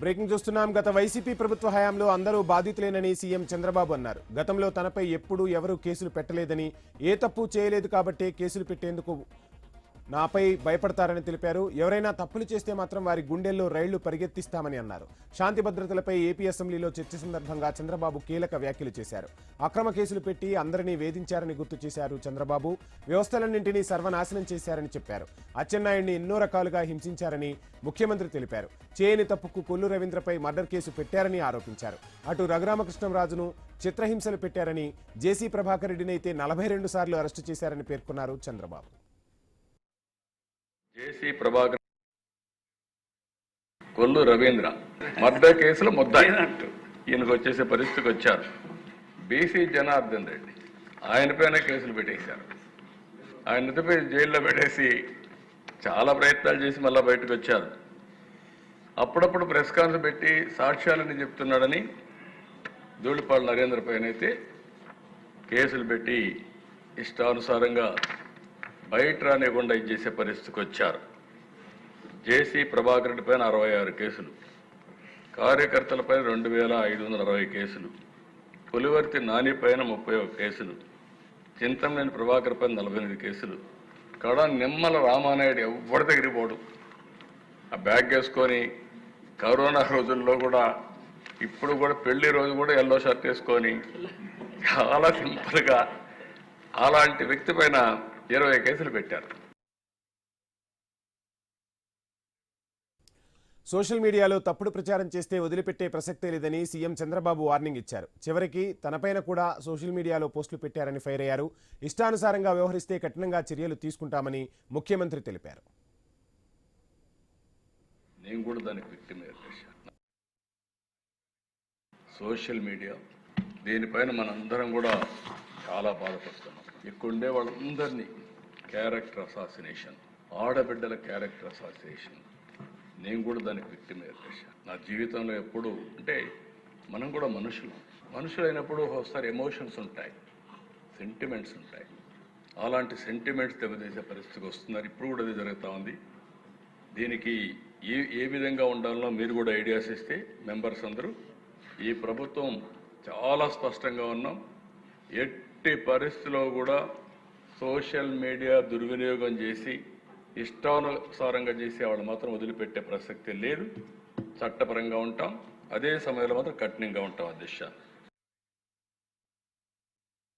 Breaking చూస్తున్నాం. గత YCP ప్రభుత్వ హయాంలో అందరూ బాధితులేనని సీఎం చంద్రబాబు అన్నారు. గతంలో తనపై ఎప్పుడూ ఎవరూ కేసులు పెట్టలేదని, ఏ తప్పు చేయలేదు కాబట్టే కేసులు పెట్టేందుకు నాపై భయపడతారని తెలిపారు. ఎవరైనా తప్పులు చేస్తే మాత్రం వారి గుండెల్లో రైళ్లు పరిగెత్తిస్తామని అన్నారు. శాంతి భద్రతలపై ఏపీ అసెంబ్లీలో చర్చ సందర్భంగా చంద్రబాబు కీలక వ్యాఖ్యలు చేశారు. అక్రమ కేసులు పెట్టి అందరినీ వేధించారని గుర్తు చేశారు చంద్రబాబు. వ్యవస్థలన్నింటినీ సర్వనాశనం చేశారని చెప్పారు. అచ్చెన్నాయుడిని ఎన్నో రకాలుగా హింసించారని ముఖ్యమంత్రి తెలిపారు. చేయని తప్పుకు కొల్లు రవీంద్రపై మర్డర్ కేసు పెట్టారని ఆరోపించారు. అటు రఘురామకృష్ణంరాజును చిత్రహింసలు పెట్టారని, జేసీ ప్రభాకర్ రెడ్డినైతే 42 సార్లు అరెస్టు చేశారని పేర్కొన్నారు చంద్రబాబు. జేసీ ప్రభాకర్, కొల్లు రవీంద్ర మర్డర్ కేసులో ముద్దాయినట్టు ఈయనకు వచ్చేసే పరిస్థితికి వచ్చారు. బీసీ జనార్దన్ రెడ్డి ఆయనపైన కేసులు పెట్టేశారు. ఆయన ఎత్తిపోయి జైల్లో పెట్టేసి చాలా ప్రయత్నాలు చేసి మళ్ళీ బయటకు వచ్చారు. అప్పుడప్పుడు ప్రెస్ కాన్ఫరెన్స్ పెట్టి సాక్ష్యాలని చెప్తున్నాడని ధూళిపాళ నరేంద్ర పైన అయితే కేసులు పెట్టి ఇష్టానుసారంగా బయట రానివ్వకుండా ఇచ్చేసే పరిస్థితికి వచ్చారు. జేసీ ప్రభాకర్ రెడ్డి పైన 66 కేసులు, కార్యకర్తలపై 2560 కేసులు, పులివర్తి నాని పైన 31 కేసులు, చింతమనేని ప్రభాకర్ పైన 48 కేసులు, కడ నిమ్మల రామానాయుడు ఎవరి దగ్గరికి పోడు, ఆ బ్యాగ్ వేసుకొని కరోనా రోజుల్లో కూడా, ఇప్పుడు కూడా పెళ్లి రోజు కూడా ఎల్లో షర్ట్ వేసుకొని చాలా సింపుల్గా అలాంటి వ్యక్తి పైన 20 కేసులు పెట్టారు. సోషల్ మీడియాలో తప్పుడు ప్రచారం చేస్తే వదిలిపెట్టే ప్రసక్తే లేదని సీఎం చంద్రబాబు వార్నింగ్ ఇచ్చారు. చివరికి తనపైన కూడా సోషల్ మీడియాలో పోస్టులు పెట్టారని ఫైర్ అయ్యారు. ఇష్టానుసారంగా వ్యవహరిస్తే కఠినంగా చర్యలు తీసుకుంటామని ముఖ్యమంత్రి తెలిపారు. నేను కూడా దానికి విక్టిమే. సోషల్ మీడియా దీనిపైన మనందరం కూడా చాలా బాధపడుతున్నాం. ఇక్కడుండే వాళ్ళందరినీ క్యారెక్టర్ అసాసినేషన్, ఆడబిడ్డల క్యారెక్టర్ అసాసినేషన్, నేను కూడా దానికి విక్టిమే. నా జీవితంలో ఎప్పుడు అంటే మనం కూడా మనుషులైనప్పుడు ఒకసారి ఎమోషన్స్ ఉంటాయి, సెంటిమెంట్స్ ఉంటాయి. అలాంటి సెంటిమెంట్స్ దెబ్బతీసే పరిస్థితికి వస్తున్నారు. ఇప్పుడు కూడా అది జరుగుతూ ఉంది. దీనికి ఏ విధంగా ఉండాలో మీరు కూడా ఐడియాస్ ఇస్తే మెంబర్స్ అందరూ, ఈ ప్రభుత్వం చాలా స్పష్టంగా ఉన్నాం. ఎట్టి పరిస్థితిలో కూడా సోషల్ మీడియా దుర్వినియోగం చేసి ఇష్టానుసారంగా చేసి వాళ్ళు మాత్రం వదిలిపెట్టే ప్రసక్తి లేదు. చట్టపరంగా ఉంటాం, అదే సమయంలో మాత్రం కఠినంగా ఉంటాం. అధ్యక్ష.